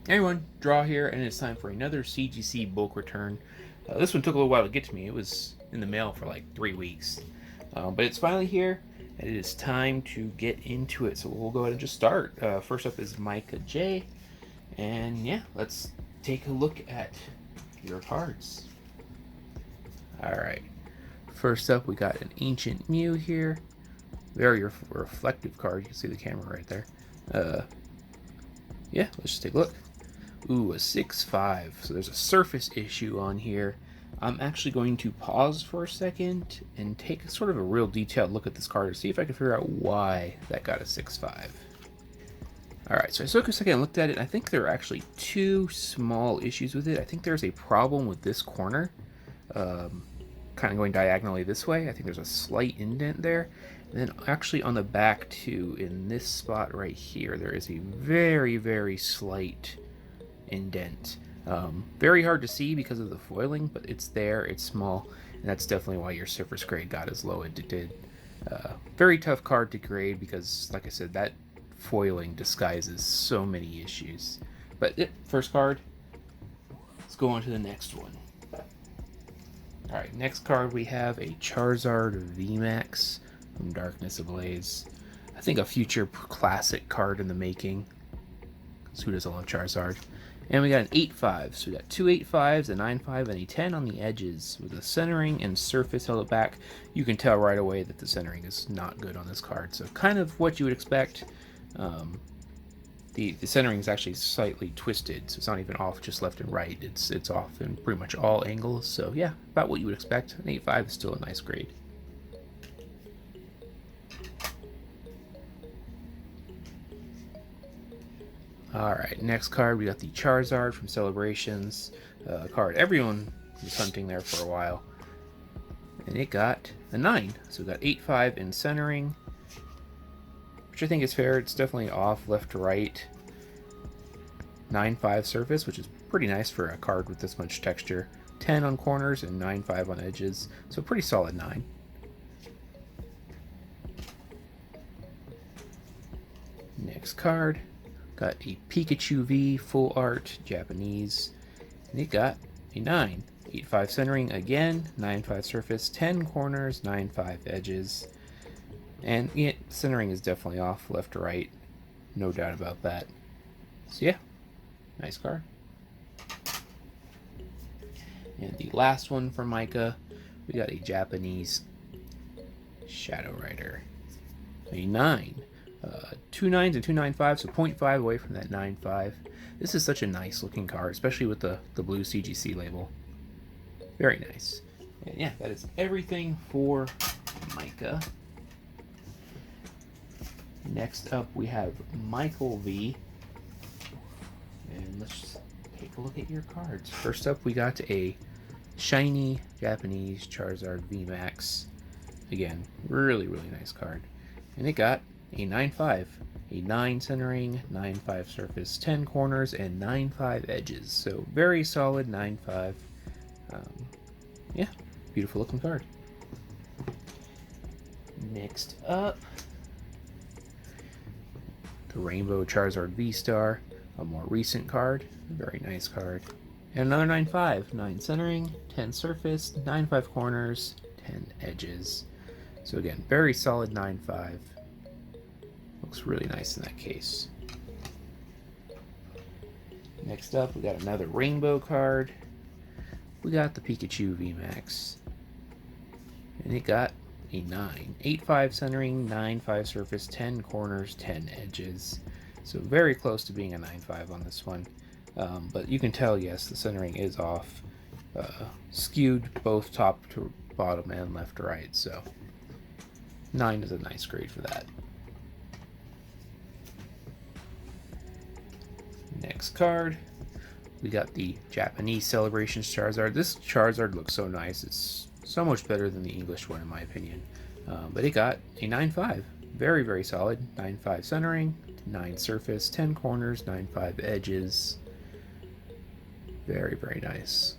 Hey everyone, Draw here, and it's time for another CGC bulk return. This one took a little while to get to me. It was in the mail for like 3 weeks. But it's finally here, and it is time to get into it. So we'll go ahead and just start. First up is Micah J. And yeah, let's take a look at your cards. Alright, first up we got an Ancient Mew here. Very reflective card. You can see the camera right there. Yeah, let's just take a look. Ooh, a 6-5. So there's a surface issue on here. I'm actually going to pause for a second and take sort of a real detailed look at this card to see if I can figure out why that got a 6-5. Alright, so I took a second and looked at it. I think there are actually two small issues with it. I think there's a problem with this corner, kind of going diagonally this way. I think there's a slight indent there. And then actually on the back too, in this spot right here, there is a very, very slight indent. Very hard to see because of the foiling, but it's there, it's small, and that's definitely why your surface grade got as low as it did. Very tough card to grade because, like I said, that foiling disguises so many issues. But first card, let's go on to the next one. Alright, next card we have a Charizard VMAX from Darkness Ablaze. I think a future classic card in the making, because who doesn't love Charizard? And we got an 8-5, so we got two 8-5s, a 9-5, and a 10 on the edges. With the centering and surface held it back, you can tell right away that the centering is not good on this card. So kind of what you would expect. The centering is actually slightly twisted, so it's not even off just left and right. It's off in pretty much all angles. So yeah, about what you would expect. An 8-5 is still a nice grade. Alright, next card we got the Charizard from Celebrations. Card everyone was hunting there for a while. And it got a 9. So we got 8-5 in centering, which I think is fair. It's definitely off left to right. 9-5 surface, which is pretty nice for a card with this much texture. 10 on corners and 9-5 on edges. So pretty solid 9. Next card. Got a Pikachu V full art Japanese, and it got a 9. 8-5 centering again, 9-5 surface, 10 corners, 9-5 edges. And yeah, centering is definitely off left to right, no doubt about that. So yeah, nice card. And the last one from Micah, we got a Japanese Shadow Rider, a 9. 2 9s and 2 9-5, so 0.5 away from that 9-5. This is such a nice looking card, especially with the blue CGC label. Very nice. And yeah, that is everything for Micah. Next up we have Michael V. And let's take a look at your cards. First up we got a shiny Japanese Charizard VMAX. Again, really, really nice card. And it got a 9-5, a 9 centering, 9-5 surface, 10 corners, and 9-5 edges. So very solid 9-5. Yeah, beautiful looking card. Next up, the Rainbow Charizard V-Star, a more recent card, very nice card. And another 9-5, 9 centering, 10 surface, 9-5 corners, 10 edges. So again, very solid 9-5. Looks really nice in that case. Next up, we got another rainbow card. We got the Pikachu VMAX. And it got a 9. 8-5 centering, 9-5 surface, 10 corners, 10 edges. So very close to being a 9-5 on this one. But you can tell, yes, the centering is off. Skewed both top to bottom and left to right. So 9 is a nice grade for that. Next card, we got the Japanese Celebrations Charizard. This Charizard looks so nice. It's so much better than the English one in my opinion. But it got a 9-5. Very, very solid. 9-5 centering, 9 surface, 10 corners, 9-5 edges. Very, very nice.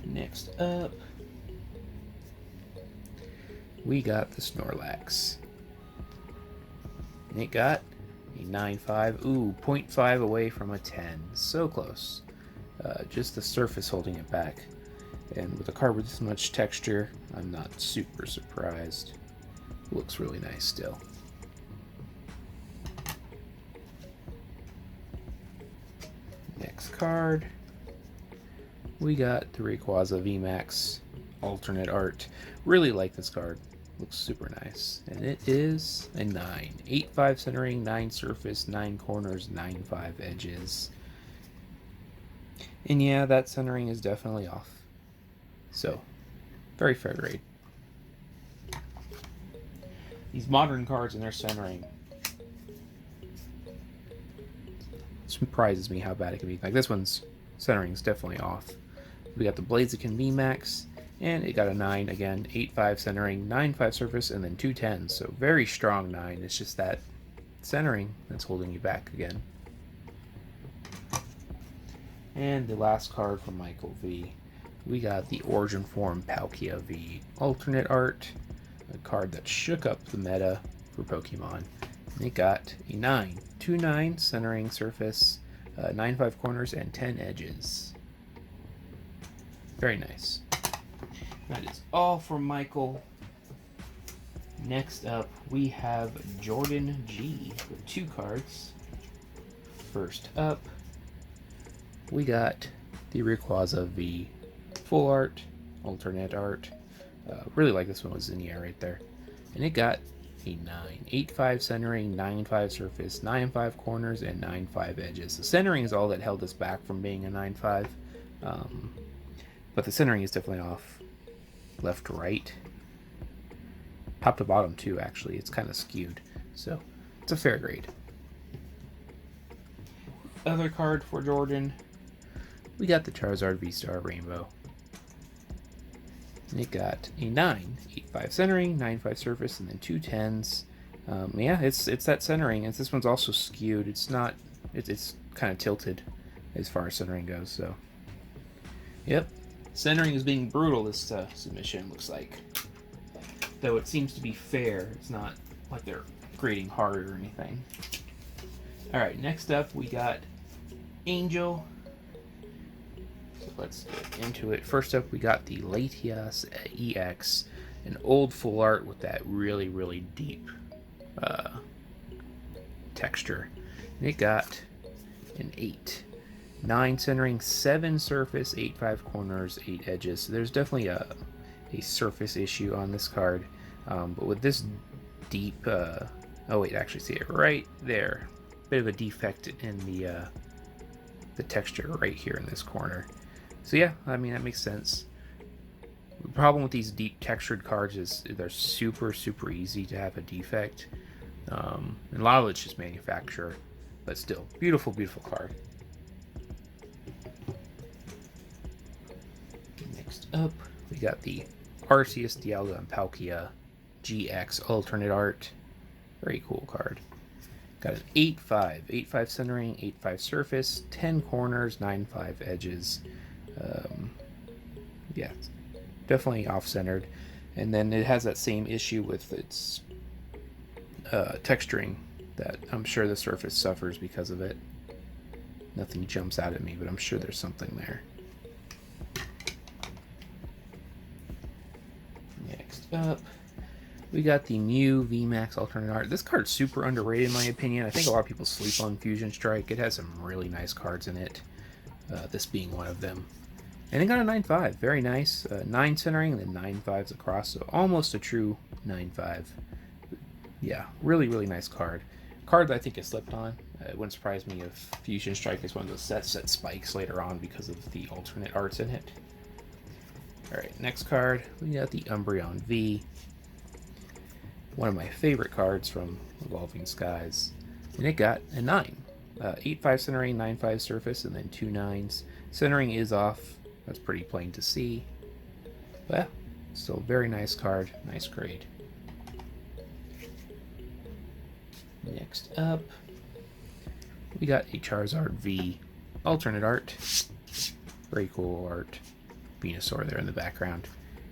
Next up, we got the Snorlax. And it got a 9.5. Ooh, 0.5 away from a 10. So close. Just the surface holding it back. And with a card with this much texture, I'm not super surprised. Looks really nice still. Next card, we got the Rayquaza VMAX alternate art. Really like this card. Looks super nice. And it is a 9. 8.5 centering, 9 surface, 9 corners, 9.5 edges. And yeah, that centering is definitely off. So, very fair grade. These modern cards and their centering surprises me how bad it can be. Like this one's centering is definitely off. We got the Blaziken VMAX, and it got a 9 again, 8.5 centering, 9.5 surface, and then 2 10s. So very strong 9. It's just that centering that's holding you back again. And the last card from Michael V. We got the Origin Form Palkia V alternate art, a card that shook up the meta for Pokemon. And it got a 9. 2 9 centering surface, 9.5 corners, and 10 edges. Very nice. That is all from Michael. Next up, we have Jordan G with 2 cards. First up, we got the Rayquaza V full art, alternate art. Really like this one with Zinnia right there. And it got a 9. 8.5 centering, 9.5 surface, 9.5 corners, and 9.5 edges. The centering is all that held us back from being a 9.5. But the centering is definitely off left to right. Top to bottom too, actually. It's kind of skewed. So it's a fair grade. Other card for Jordan, we got the Charizard V-Star Rainbow. And it got a 9. 8.5 centering, 9.5 surface, and then 2 10s. Yeah, it's that centering. And this one's also skewed. It's not. It's kind of tilted as far as centering goes. So, yep, centering is being brutal. This submission looks like. Though it seems to be fair. It's not like they're grading hard or anything. All right, next up we got Angel. Let's get into it. First up, we got the Latias EX, an old full art with that really, really deep texture. And it got an 8. 9 centering, 7 surface, 8.5 corners, 8 edges. So there's definitely a surface issue on this card. But with this deep... oh wait, actually see it right there. Bit of a defect in the texture right here in this corner. So yeah, I mean, that makes sense. The problem with these deep textured cards is they're super, super easy to have a defect. And a lot of it's just manufacturer, but still, beautiful, beautiful card. Next up, we got the Arceus, Dialga, and Palkia GX alternate art. Very cool card. Got an 8.5. 8.5 centering, 8.5 surface, 10 corners, 9.5 edges. Yeah, definitely off-centered. And then it has that same issue with its texturing that I'm sure the surface suffers because of it. Nothing jumps out at me, but I'm sure there's something there. Next up, we got the Mew VMAX alternate art. This card's super underrated in my opinion. I think a lot of people sleep on Fusion Strike. It has some really nice cards in it, this being one of them. And it got a 9.5, very nice. 9 centering and then 9 5s across, so almost a true 9.5. Yeah, really, really nice card. Card that I think is slept on. It wouldn't surprise me if Fusion Strike is one of those sets that spikes later on because of the alternate arts in it. Alright, next card, we got the Umbreon V. One of my favorite cards from Evolving Skies. And it got a 9. 8.5 centering, 9.5 surface, and then 2 9s. Centering is off. That's pretty plain to see. But still very nice card. Nice grade. Next up, we got a Charizard V alternate art. Very cool art. Venusaur there in the background.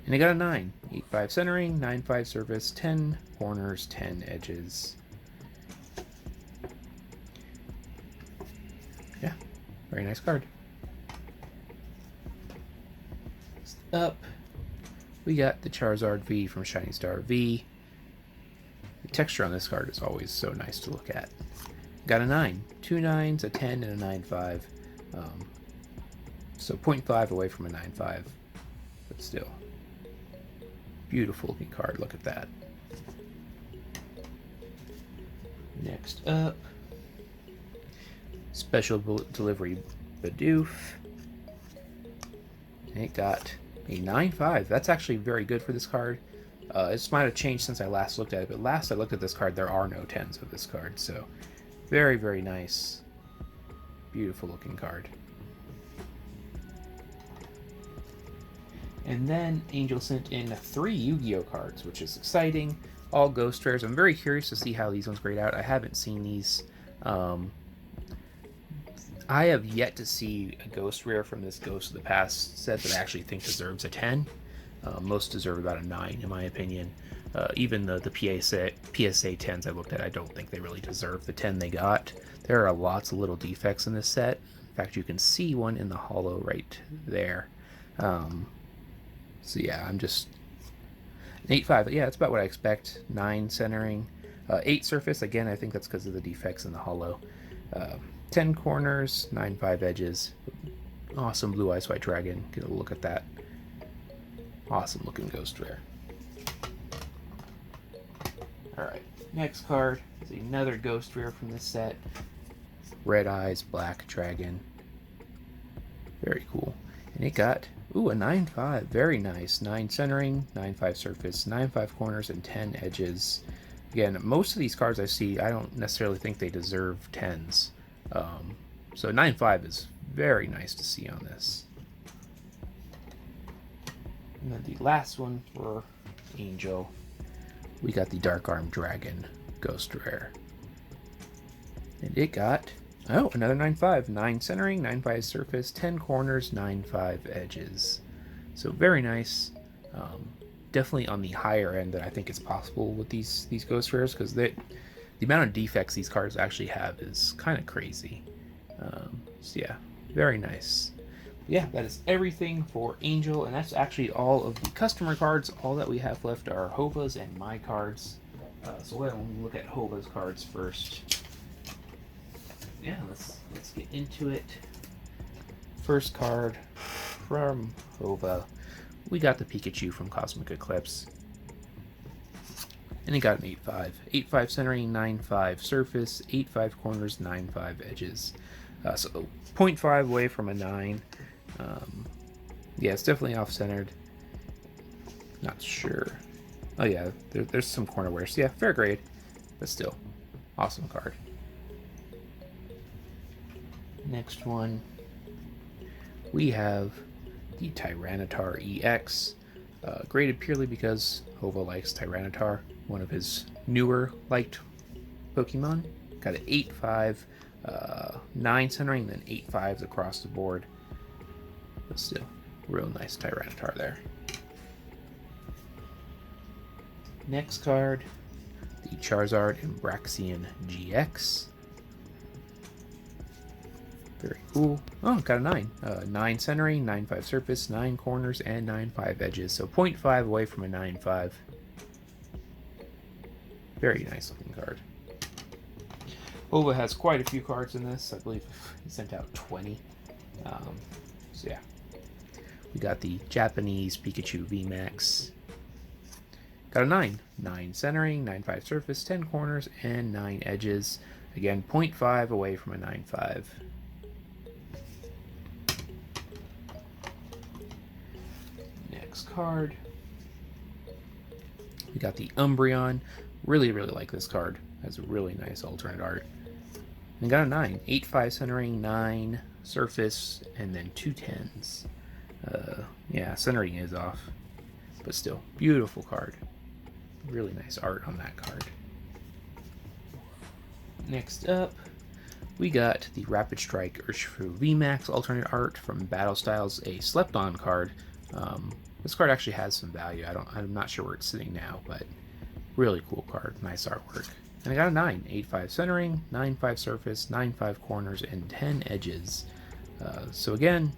And it got a 9. 8.5 centering, 9.5 surface, 10 corners, 10 edges. Very nice card. Next up, we got the Charizard V from Shining Star V. The texture on this card is always so nice to look at. Got a 9. 2 9s, a 10, and a 9.5. So 0.5 away from a 9.5. But still. Beautiful looking card. Look at that. Next up, Special Delivery Bidoof. And it got a 9.5. That's actually very good for this card. This might have changed since I last looked at it, but last I looked at this card, there are no 10s of this card. So very, very nice. Beautiful looking card. And then Angel sent in 3 Yu-Gi-Oh cards, which is exciting. All Ghost Rares. I'm very curious to see how these ones grade out. I haven't seen these. I have yet to see a Ghost Rare from this Ghost of the Past set that I actually think deserves a 10. Most deserve about a 9, in my opinion. Even the PSA 10s I looked at, I don't think they really deserve the 10 they got. There are lots of little defects in this set. In fact, you can see one in the holo right there. So yeah, I'm just... 8.5, yeah, that's about what I expect. 9 centering. 8 surface, again, I think that's because of the defects in the holo. 10 corners, 9.5 edges. Awesome Blue Eyes White Dragon. Get a look at that. Awesome looking Ghost Rare. Alright, next card is another Ghost Rare from this set. Red Eyes Black Dragon. Very cool. And it got, ooh, a 9.5. Very nice. 9 centering, 9.5 surface, 9.5 corners, and 10 edges. Again, most of these cards I see, I don't necessarily think they deserve 10s. So 9.5 is very nice to see on this. And then the last one for Angel, we got the Dark Arm Dragon Ghost Rare. And it got, oh, another 9.5. 9 centering, 9.5 surface, 10 corners, 9.5 edges. So very nice. Definitely on the higher end that I think is possible with these Ghost Rares, because the amount of defects these cards actually have is kind of crazy. So yeah, very nice. Yeah, that is everything for Angel, and that's actually all of the customer cards. All that we have left are Hova's and my cards. So we'll look at Hova's cards first. Yeah, let's get into it. First card from Hova. We got the Pikachu from Cosmic Eclipse. And he got an 8.5. 8.5 centering, 9.5 surface, 8.5 corners, 9.5 edges. So 0.5 away from a 9. Yeah, it's definitely off-centered. Not sure. Oh yeah, there's some corner wear. So yeah, fair grade. But still, awesome card. Next one, we have the Tyranitar EX. Graded purely because Hova likes Tyranitar, one of his newer liked Pokemon. Got an 8.5, 9 centering, then 8.5s across the board. But still, real nice Tyranitar there. Next card, the Charizard Embraxian GX. Very cool. Oh, got a 9. 9 centering, 9.5 surface, 9 corners, and 9.5 edges. So 0.5 away from a 9.5. Very nice looking card. Hova has quite a few cards in this. I believe he sent out 20. So yeah. We got the Japanese Pikachu VMAX. Got a 9. 9 centering, 9.5 surface, 10 corners, and 9 edges. Again, 0.5 away from a 9.5. Next card. We got the Umbreon. Really, really like this card. Has a really nice alternate art. And got a 9. 8.5 centering, 9 surface, and then 2 10s. Yeah, centering is off. But still, beautiful card. Really nice art on that card. Next up, we got the Rapid Strike Urshifu VMAX alternate art from Battle Styles, a Slept On card. This card actually has some value. I'm not sure where it's sitting now, but really cool card. Nice artwork. And I got a 9. 8.5 centering, 9.5 surface, 9.5 corners, and 10 edges. So again,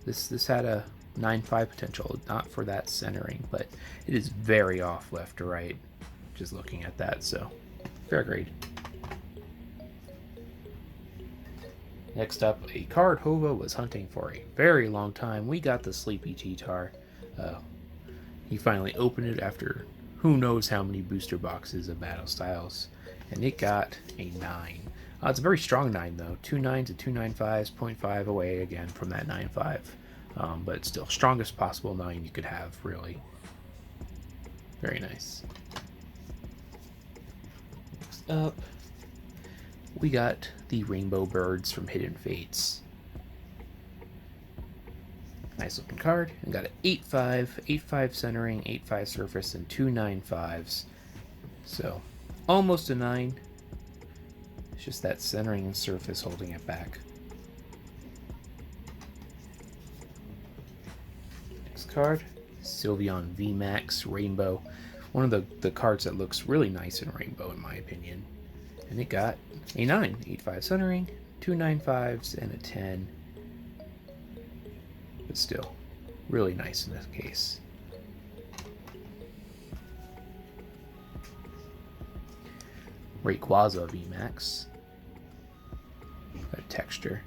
this had a 9-5 potential, not for that centering, but it is very off left to right, just looking at that, so fair grade. Next up, a card Hova was hunting for a very long time. We got the Sleepy T-Tar. He finally opened it after who knows how many booster boxes of Battle Styles, and it got a 9. It's a very strong 9 though. 2 9s and 2 9-5s, 0.5 away again from that 9-5. But still, strongest possible 9 you could have, really. Very nice. Next up, we got the Rainbow Birds from Hidden Fates. Nice looking card. And got an 8-5, 8-5 centering, 8-5 surface, and 2 9-5s. So, almost a 9. It's just that centering and surface holding it back. Next card, Sylveon VMAX Rainbow. One of the cards that looks really nice in Rainbow, in my opinion. And it got a 9, 8-5 centering, 2 9-5s, and a 10. But still, really nice in this case. Rayquaza VMAX. Got texture.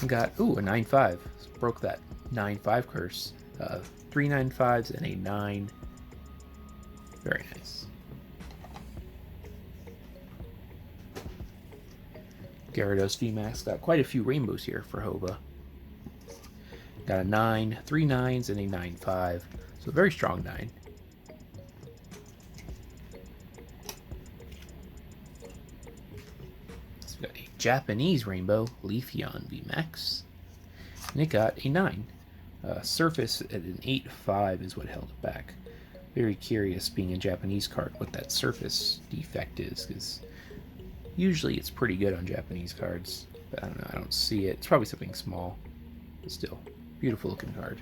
And got, a 9-5. Broke that 9-5 curse. 3 9-5s and a 9. Very nice. Gyarados VMAX got quite a few rainbows here for Hova. Got a 9, 3 9s, and a 9-5. So a very strong 9. So we got a Japanese rainbow, Leafeon VMAX. And it got a 9. Surface at an 8-5 is what held it back. Very curious, being a Japanese card, what that surface defect is, because usually it's pretty good on Japanese cards. But I don't know, I don't see it. It's probably something small. But still, beautiful looking card.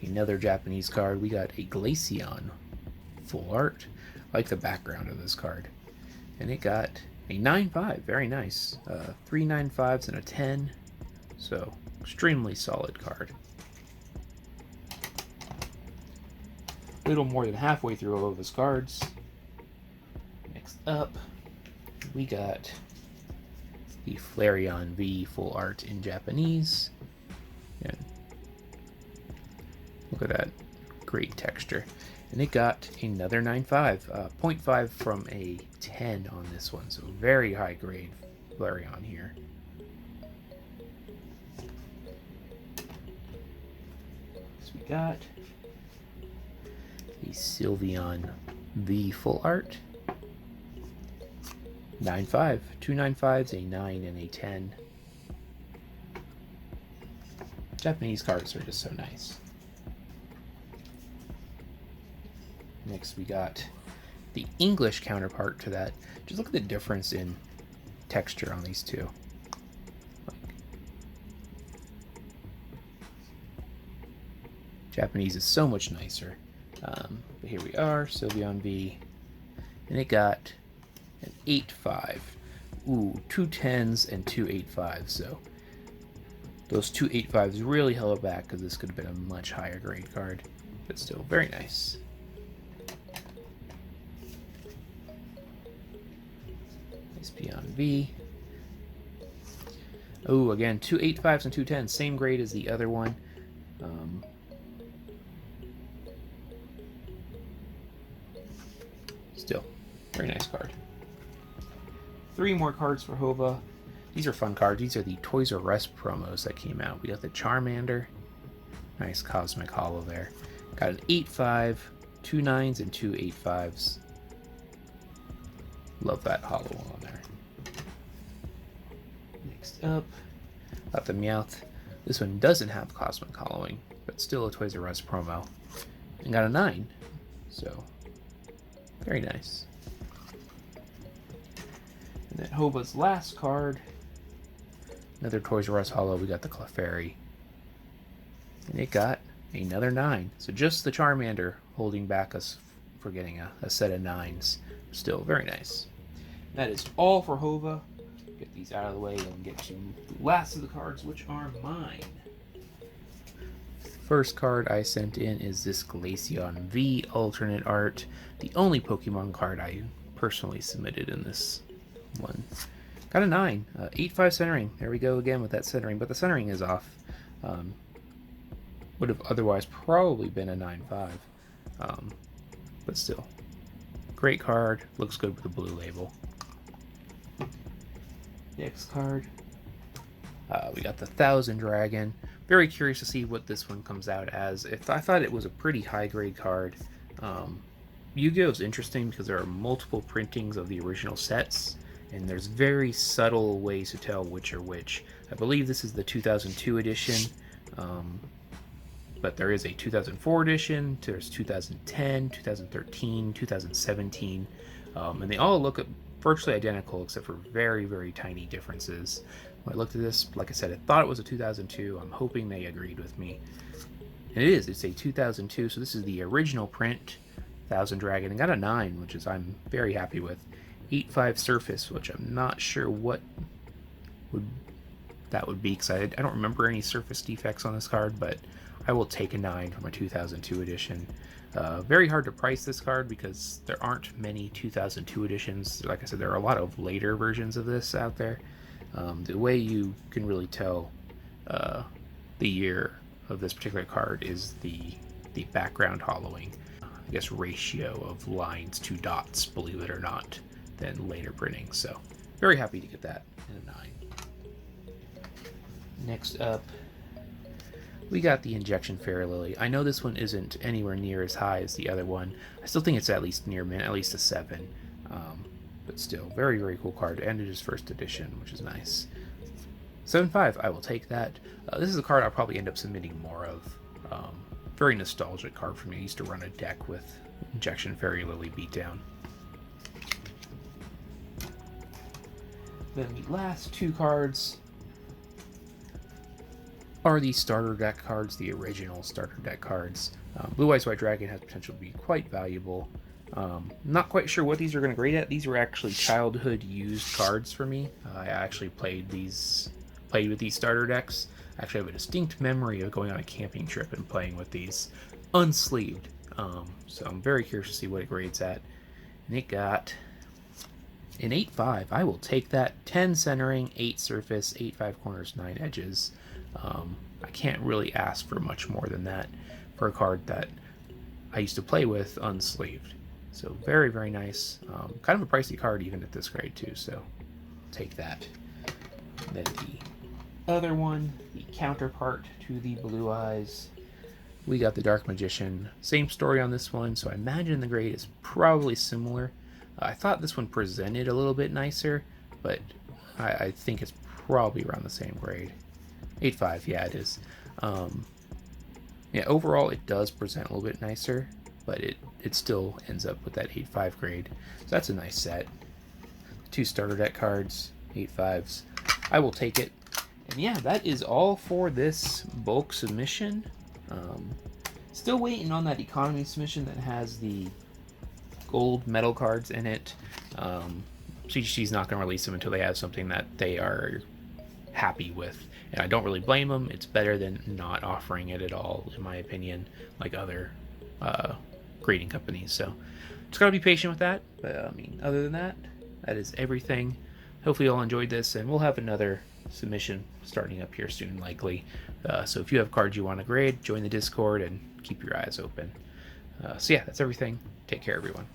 Another Japanese card, we got a Glaceon full art. I like the background of this card. And it got a 9-5, very nice. 3 9-5s and a 10. So, extremely solid card. A little more than halfway through all of his cards. Next up, we got the Flareon V full art in Japanese. And look at that great texture. And it got another 9-5, 0.5 from a 10 on this one, so very high grade Flareon here. So we got the Sylveon V full art. 9-5, 2 9-5s, a 9, and a 10. Japanese cards are just so nice. Next we got the English counterpart to that. Just look at the difference in texture on these two. Japanese is so much nicer. But here we are, Sylveon V. And it got an 8-5. Ooh, 2 10s and 2 8-5s. So those 2 8-5s really held it back because this could have been a much higher grade card. But still, very nice. Beyond V. Oh, again, 2 8-5s and 2 10s, same grade as the other one. Still, very nice card. 3 more cards for Hova. These are fun cards. These are the Toys R Us promos that came out. We got the Charmander. Nice Cosmic Hollow there. Got an 8-5, 2 9s, and 2 8-5s. Love that hollow on there. Next up, got the Meowth. This one doesn't have Cosmic Hollowing, but still a Toys R Us promo. And got a 9. So, very nice. And then Hova's last card. Another Toys R Us hollow. We got the Clefairy. And it got another 9. So just the Charmander holding back us for getting a set of 9s. Still very nice. that is all for Hova. Get these out of the way and get to the last of the cards, which are mine. First card I sent in is this Glaceon V alternate art, the only Pokemon card I personally submitted in this one. Got a 9, 8-5 centering. There we go again with that centering, but the centering is off. Would have otherwise probably been a 9-5, but still. Great card, looks good with the blue label. Next card, we got the Thousand Dragon. Very curious to see what this one comes out as. I thought it was a pretty high grade card. YuGiOh is interesting because there are multiple printings of the original sets, and there's very subtle ways to tell which are which. I believe this is the 2002 edition, but there is a 2004 edition, there's 2010, 2013, 2017, and they all look virtually identical except for very, very tiny differences. When I looked at this, like I said, I thought it was a 2002. I'm hoping they agreed with me. And it is. It's a 2002, so this is the original print, Thousand Dragon, and got a 9, which is I'm very happy with. 8-5 surface, which I'm not sure what that would be, because I don't remember any surface defects on this card, but I will take a 9 from a 2002 edition. Very hard to price this card because there aren't many 2002 editions. Like I said, there are a lot of later versions of this out there. The way you can really tell the year of this particular card is the background hollowing, I guess, ratio of lines to dots, believe it or not, than later printing. So very happy to get that in a 9. Next up, we got the Injection Fairy Lily. I know this one isn't anywhere near as high as the other one. I still think it's at least near mint, at least a 7. But still, very, very cool card. And it is first edition, which is nice. 7-5, I will take that. This is a card I'll probably end up submitting more of. Very nostalgic card for me. I used to run a deck with Injection Fairy Lily Beatdown. Then the last two cards are the starter deck cards, the original starter deck cards. Blue Eyes White Dragon has potential to be quite valuable. Not quite sure what these are going to grade at. These were actually childhood used cards for me. I actually played with these starter decks. I actually have a distinct memory of going on a camping trip and playing with these unsleeved. So I'm very curious to see what it grades at. And it got an 8-5. I will take that. 10 centering, 8 surface, 8-5 corners, 9 edges. I can't really ask for much more than that for a card that I used to play with unsleeved. So very, very nice. Kind of a pricey card even at this grade too, so take that. And then the other one, the counterpart to the Blue Eyes, we got the Dark Magician. Same story on this one, so I imagine the grade is probably similar. I thought this one presented a little bit nicer, but I think it's probably around the same grade. 8-5, yeah, it is. Yeah, overall it does present a little bit nicer, but it still ends up with that 8-5 grade. So that's a nice set. 2 starter deck cards, 8-5s. I will take it. And yeah, that is all for this bulk submission. Still waiting on that economy submission that has the gold metal cards in it. CGC is not going to release them until they have something that they are happy with. And I don't really blame them. It's better than not offering it at all, in my opinion, like other grading companies. So just gotta be patient with that. But I mean, other than that, that is everything. Hopefully you all enjoyed this, and we'll have another submission starting up here soon, likely. So if you have cards you want to grade, join the Discord and keep your eyes open. So yeah, that's everything. Take care, everyone.